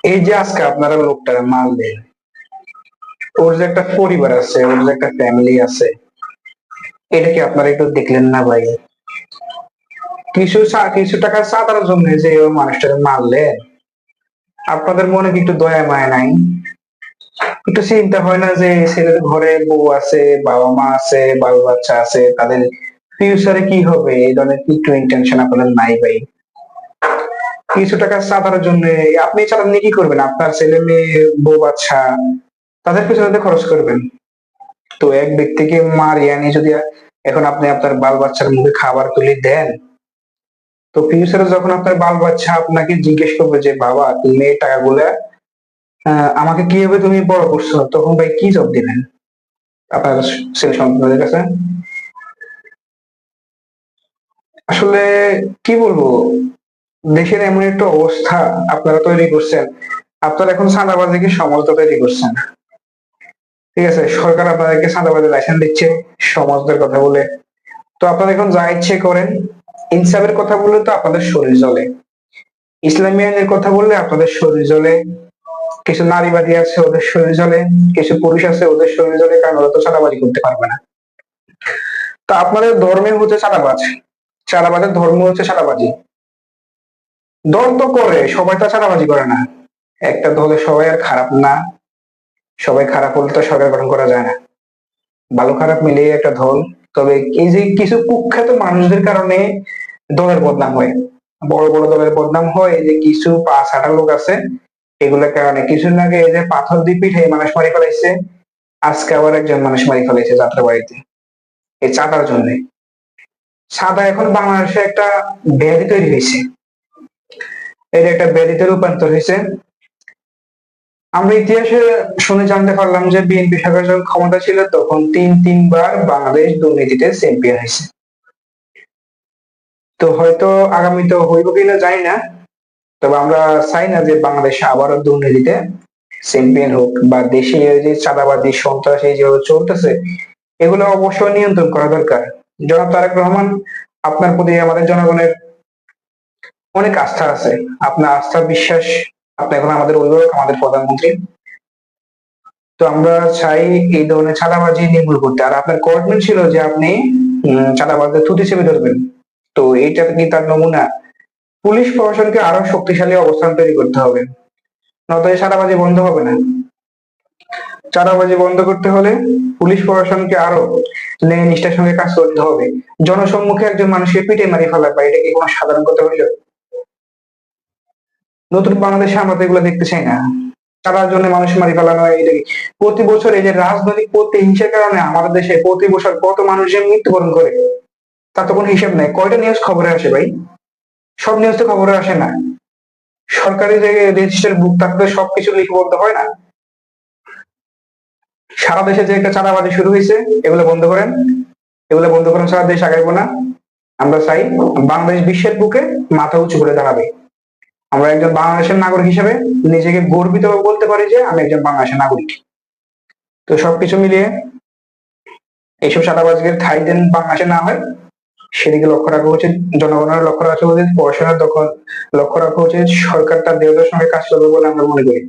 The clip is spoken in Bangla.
এই যে আজকে আপনারা লোকটারে মারলেন, ওর যে একটা পরিবার আছে, ওর যে একটা ফ্যামিলি আছে, এটা কি আপনারা একটু দেখলেন না ভাই? কিছু টাকা চাঁদার জন্য যে ওই মানুষটারে মারলেন, আপনাদের মনে কি একটু দয়া মায়া নাই? একটু চিন্তা হয় না যে ছেলের ঘরে বউ আছে, বাবা মা আছে, বাল বাচ্চা আছে, তাদের ফিউচারে কি হবে? এই ধরনের কি একটু ইন্টেনশন আপনাদের নাই ভাই? কিছু টাকা চাঁদার জন্য আপনি চাঁদা নিয়ে কি করবেন? আপনার ছেলে মেয়ে, বউ বাচ্চা, তাদের পিছনে খরচ করবেন। তো এক ব্যক্তিকে মারিয়ে আনি যদি এখন আপনি আপনার বাল বাচ্চার মুখে খাবার তুলে দেন, তো ফিউচারে যখন আপনার বাল বাচ্চা আপনাকে জিজ্ঞেস করবে যে বাবা তুমি এই টাকাগুলা আমাকে কিভাবে তুমি বড় করছো, তখন ভাই কি জবাব দিবেন আপনার ছেলে সন্তানদের কাছে? আসলে কি বলবো, দেশের এমন একটা অবস্থা আপনারা তৈরি করছেন। আপনারা এখন চাঁদাবাজিকে সমঝোতা তৈরি করছেন। ঠিক আছে, সরকার আপনাদেরকে চাঁদাবাজি লাইসেন্স দিচ্ছে সমাজদের কথা বলে। তো আপনারা এখন যা ইচ্ছে করেন। ইনসাফের কথা বললে তো আপনাদের শরীর জ্বলে, ইসলামী আইনের কথা বললে আপনাদের শরীর জ্বলে, কিছু নারীবাদী আছে ওদের শরীর জ্বলে, কিছু পুরুষ আছে ওদের শরীর জ্বলে, কারণ ওরা তো চাঁদাবাজি করতে পারবে না। তো আপনাদের ধর্মে হচ্ছে চাঁদাবাজ, চাঁদাবাজের ধর্ম হচ্ছে চাঁদাবাজি। দল তো করে, সবাই তো চাঁদাবাজি করে না। একটা দলে সবাই আর খারাপ না, সবাই খারাপ হলে তো সরকার গঠন করা যায় না। ভালো খারাপ মিলিয়ে একটা দল। তবে এই যে কিছু কুখ্যাত মানুষদের কারণে দলের বদনাম হয়, বড় বড় দলের বদনাম হয়। এই যে কিছু পাঁচ হাঁটা লোক আছে, এগুলোর কারণে কিছুদিন আগে এই যে পাথর দিয়ে পিঠে মানুষ মারি ফেলাইছে, আজকে আবার একজন মানুষ মারি ফেলাইছে যাত্রা বাড়িতে, এই চাঁদার জন্য। চাঁদা এখন বাংলাদেশে একটা ব্যাধি তৈরি হয়েছে, এটা একটা ব্যাধিতে রূপান্তর হয়েছে। আমরা ইতিহাসে শুনে জানতে পারলাম যে বিএনপি সরকার যখন ক্ষমতা ছিল তখন তিনবার বাংলাদেশ দুর্নীতিতে চ্যাম্পিয়ন হয়েছে। তো হয়তো আগামীতে হইব কিনা জানি না, তবে আমরা চাই না যে বাংলাদেশে আবারও দুর্নীতিতে চ্যাম্পিয়ন হোক, বা দেশে যে চাঁদাবাজি সন্ত্রাসী যেভাবে চলতেছে এগুলো অবশ্যই নিয়ন্ত্রণ করা দরকার। জনাব তারেক রহমান, আপনার প্রতি আমাদের জনগণের অনেক আস্থা আছে। আপনার আস্থা বিশ্বাস, আপনি এখন আমাদের অভিভাবক, আমাদের প্রধানমন্ত্রী। তো আমরা চাই এই ধরনের চাঁদাবাজি নির্মূল করতে। আর আপনার কমিটমেন্ট ছিল যে আপনি চাঁদাবাজদের থুতু চেপে ধরবেন, তো এইটা কি তার নমুনা? পুলিশ প্রশাসনকে আরো শক্তিশালী অবস্থান তৈরি করতে হবে, নয়তো এই চাঁদাবাজি বন্ধ হবে না। চাঁদাবাজি বন্ধ করতে হলে পুলিশ প্রশাসনকে আরো ন্যায় নিষ্ঠার সঙ্গে কাজ করতে হবে। জনসম্মুখে একজন মানুষকে পিটে মারি ফেলা, বা এটা কি কোনো সাধারণ কথা হইল? নতুন বাংলাদেশে আমরা তো এগুলো দেখতে চাই না। চাঁদার জন্য মানুষ মারি ফেলানো হয়, এটা কি প্রতি বছর এই যে রাজনৈতিক প্রতিহিংসার কারণে আমাদের দেশে প্রতি বছর কত মানুষ যে মৃত্যুবরণ করে, তার তো কোনো হিসাব নাই। কয়টা নিউজ খবরে আসে ভাই? সব নিউজ তো খবরে আসে না। সরকারি যে রেজিস্টার বুক থাকতে সবকিছু লিপিবদ্ধ হয় না। সারা দেশে যে একটা চাঁদাবাজি শুরু হয়েছে, এগুলো বন্ধ করেন, এগুলো বন্ধ করেন, সারা দেশ আগাইবো না। আমরা চাই বাংলাদেশ বিশ্বের বুকে মাথা উঁচু করে দাঁড়াবে। আমরা একজন বাংলাদেশের নাগরিক হিসেবে নিজেকে গর্বিত বলতে পারি যে আমি একজন বাংলাদেশের নাগরিক। তো সবকিছু মিলিয়ে এইসব চাঁদাবাজিকে ঠাঁই দেন বাংলাদেশে না হয়, সেদিকে লক্ষ্য রাখা উচিত। জনগণের লক্ষ্য রাখা উচিত, পড়াশোনার লক্ষ্য রাখা উচিত। সরকার তার দেওয়ার সঙ্গে কাজ করবে বলে আমরা মনে করি।